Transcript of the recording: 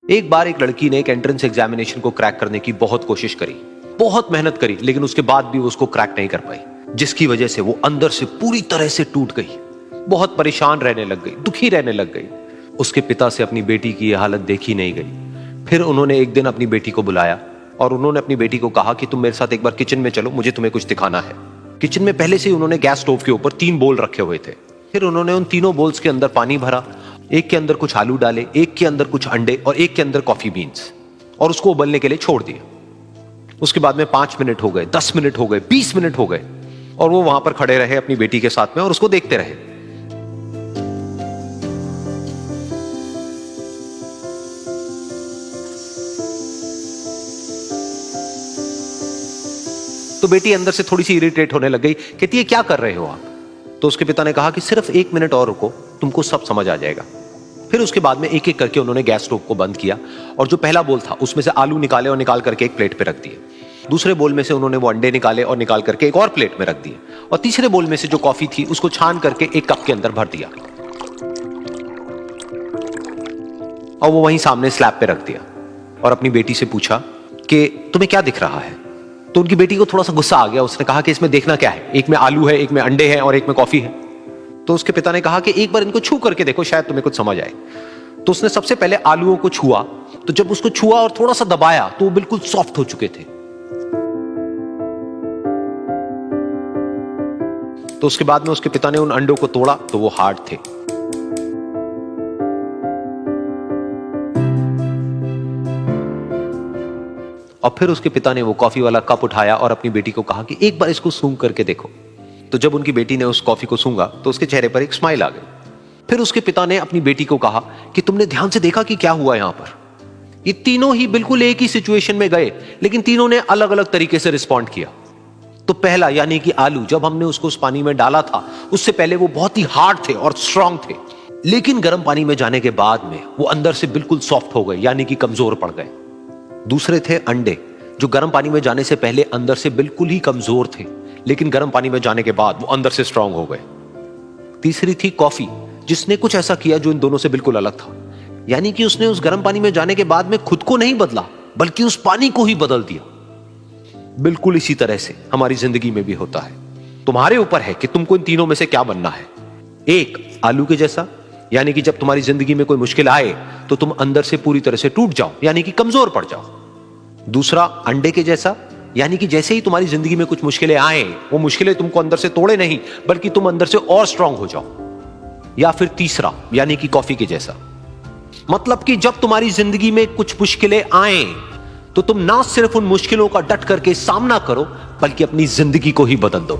एक बार एक लड़की ने एक एंट्रेंस एग्जामिनेशन को क्रैक करने की बहुत कोशिश करी, बहुत मेहनत करी, लेकिन उसके बाद भी वो उसको क्रैक नहीं कर पाई, जिसकी वजह से वो अंदर से पूरी तरह से टूट गई, बहुत परेशान रहने लग गई, दुखी रहने लग गई। उसके पिता से अपनी बेटी की यह हालत देखी नहीं गई। फिर उन्होंने एक दिन अपनी बेटी को बुलाया और उन्होंने अपनी बेटी को कहा कि तुम मेरे साथ एक बार किचन में चलो, मुझे तुम्हें कुछ दिखाना है। किचन में पहले से ही उन्होंने गैस स्टोव के ऊपर 3 बोल रखे हुए थे। फिर उन्होंने उन तीनों बोल्स के अंदर पानी भरा, एक के अंदर कुछ आलू डाले, एक के अंदर कुछ अंडे और एक के अंदर कॉफी बीन्स, और उसको उबलने के लिए छोड़ दिया। उसके बाद में 5 मिनट हो गए, 10 मिनट हो गए, 20 मिनट हो गए, और वो वहां पर खड़े रहे अपनी बेटी के साथ में और उसको देखते रहे। तो बेटी अंदर से थोड़ी सी इरिटेट होने लग गई, कहती है क्या कर रहे हो आप? तो उसके पिता ने कहा कि सिर्फ 1 मिनट और रुको, तुमको सब समझ आ जाएगा। फिर उसके बाद में एक एक करके उन्होंने गैस स्टोव को बंद किया और जो पहला बोल था उसमें से आलू निकाले और निकाल करके एक प्लेट पे रख दिए। दूसरे बोल में से उन्होंने वो अंडे निकाले और निकाल करके एक और प्लेट में रख दिए, और तीसरे बोल में से जो कॉफी थी उसको छान करके एक कप के अंदर भर दिया और वो वहीं सामने स्लैब पे रख दिया और अपनी बेटी से पूछा कि तुम्हें क्या दिख रहा है? तो उनकी बेटी को थोड़ा सा गुस्सा आ गया। उसने कहा कि इसमें देखना क्या है, एक में आलू है, एक में अंडे हैं और एक में कॉफी है। तो उसके पिता ने कहा कि एक बार इनको छू करके देखो, शायद तुम्हें कुछ समझ आए। तो उसने सबसे पहले आलूओं को छुआ, तो जब उसको छुआ और थोड़ा सा दबाया तो वो बिल्कुल सॉफ्ट हो चुके थे। तो उसके बाद में उसके पिता ने उन अंडों को तोड़ा तो वो हार्ड थे। और फिर उसके पिता ने वो कॉफी वाला कप उठाया और अपनी बेटी को कहा कि एक बार इसको सूंघ करके देखो। तो जब उनकी बेटी ने उस कॉफी को सूंघा तो उसके चेहरे पर एक स्माइल आ गई। फिर उसके पिता ने अपनी बेटी को कहा कि तुमने ध्यान से देखा कि क्या हुआ यहां पर? ये तीनों ही बिल्कुल एक ही सिचुएशन में गए, लेकिन तीनों ने अलग अलग तरीके से रिस्पॉन्ड किया। तो पहला यानी कि आलू, जब हमने उसको उस पानी में डाला था उससे पहले वो बहुत ही हार्ड थे और स्ट्रांग थे, लेकिन गर्म पानी में जाने के बाद में वो अंदर से बिल्कुल सॉफ्ट हो गए, यानी कि कमजोर पड़ गए। दूसरे थे अंडे, जो गर्म पानी में जाने से पहले अंदर से बिल्कुल ही कमजोर थे, लेकिन गर्म पानी में जाने के बाद वो अंदर से स्ट्रांग हो गए। तीसरी थी कॉफी, जिसने कुछ ऐसा किया जो इन दोनों से बिल्कुल अलग था, यानी कि उसने उस गर्म पानी में जाने के बाद में खुद को नहीं बदला, बल्कि उस पानी को ही बदल दिया। बिल्कुल इसी तरह से हमारी जिंदगी में भी होता है। तुम्हारे ऊपर है कि तुमको इन तीनों में से क्या बनना है। एक, आलू के जैसा, यानी कि जब तुम्हारी जिंदगी में कोई मुश्किल आए तो तुम अंदर से पूरी तरह से टूट जाओ, यानी कि कमजोर पड़ जाओ। दूसरा, अंडे के जैसा, यानी कि जैसे ही तुम्हारी जिंदगी में कुछ मुश्किलें आए, वो मुश्किलें तुमको अंदर से तोड़े नहीं, बल्कि तुम अंदर से और स्ट्रांग हो जाओ। या फिर तीसरा, यानी कि कॉफी के जैसा, मतलब कि जब तुम्हारी जिंदगी में कुछ मुश्किलें आए तो तुम ना सिर्फ उन मुश्किलों का डट करके सामना करो, बल्कि अपनी जिंदगी को ही बदल दो।